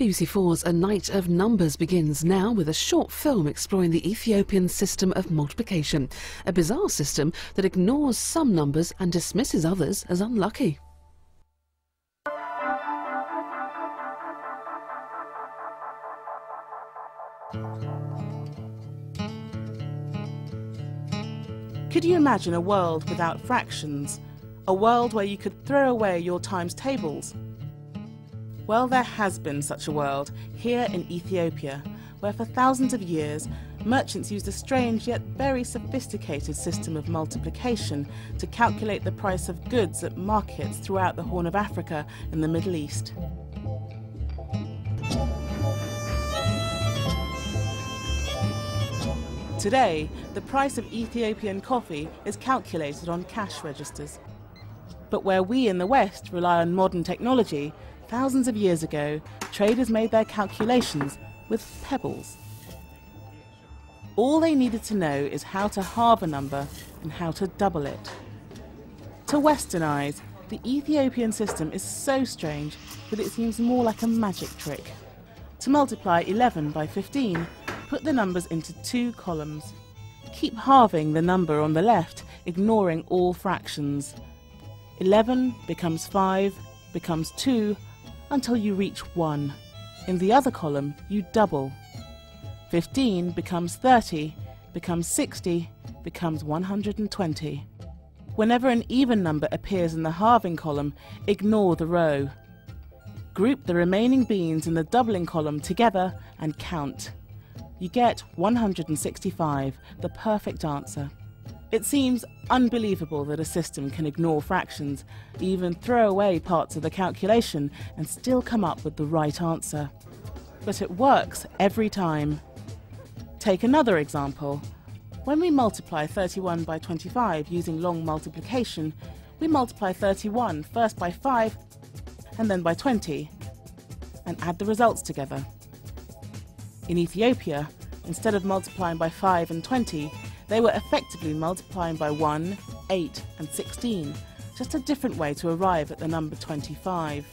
BBC4's A Night of Numbers begins now with a short film exploring the Ethiopian system of multiplication, a bizarre system that ignores some numbers and dismisses others as unlucky. Could you imagine a world without fractions? A world where you could throw away your times tables? Well, there has been such a world here in Ethiopia, where for thousands of years merchants used a strange yet very sophisticated system of multiplication to calculate the price of goods at markets throughout the Horn of Africa and the Middle East. Today, the price of Ethiopian coffee is calculated on cash registers. But where we in the West rely on modern technology, thousands of years ago, traders made their calculations with pebbles. All they needed to know is how to halve a number and how to double it. To Western eyes, the Ethiopian system is so strange that it seems more like a magic trick. To multiply 11 by 15, put the numbers into 2 columns. Keep halving the number on the left, ignoring all fractions. 11 becomes 5, becomes 2, until you reach 1. In the other column, you double. 15 becomes 30, becomes 60, becomes 120. Whenever an even number appears in the halving column, ignore the row. Group the remaining beans in the doubling column together and count. You get 165, the perfect answer. It seems unbelievable that a system can ignore fractions, even throw away parts of the calculation and still come up with the right answer. But it works every time. Take another example. When we multiply 31 by 25 using long multiplication, we multiply 31 first by 5 and then by 20 and add the results together. In Ethiopia, instead of multiplying by 5 and 20, they were effectively multiplying by 1, 8 and 16, just a different way to arrive at the number 25.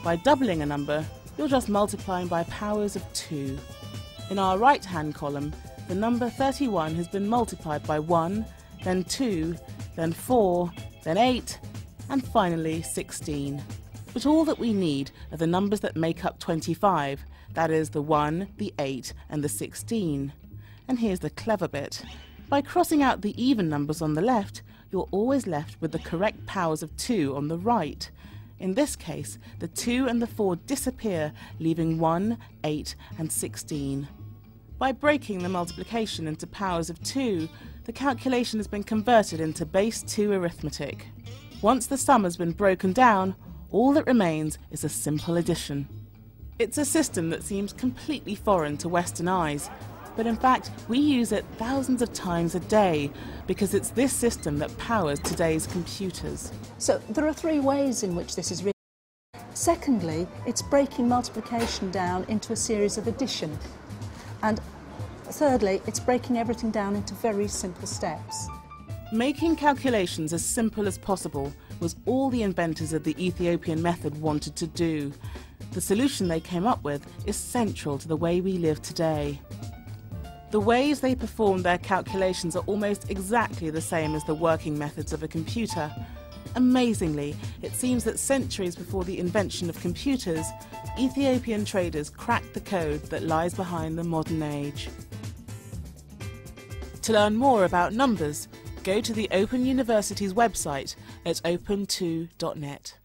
By doubling a number, you're just multiplying by powers of 2. In our right-hand column, the number 31 has been multiplied by 1, then 2, then 4, then 8, and finally 16. But all that we need are the numbers that make up 25, that is the 1, the 8 and the 16. And here's the clever bit. By crossing out the even numbers on the left, you're always left with the correct powers of 2 on the right. In this case, the 2 and the 4 disappear, leaving 1, 8 and 16. By breaking the multiplication into powers of 2, the calculation has been converted into base 2 arithmetic. Once the sum has been broken down, all that remains is a simple addition. It's a system that seems completely foreign to Western eyes, but in fact we use it thousands of times a day because it's this system that powers today's computers. So there are 3 ways in which this is written. Secondly, it's breaking multiplication down into a series of addition. And thirdly, it's breaking everything down into very simple steps. Making calculations as simple as possible was all the inventors of the Ethiopian method wanted to do. The solution they came up with is central to the way we live today. The ways they perform their calculations are almost exactly the same as the working methods of a computer. Amazingly, it seems that centuries before the invention of computers, Ethiopian traders cracked the code that lies behind the modern age. To learn more about numbers, go to the Open University's website at open2.net.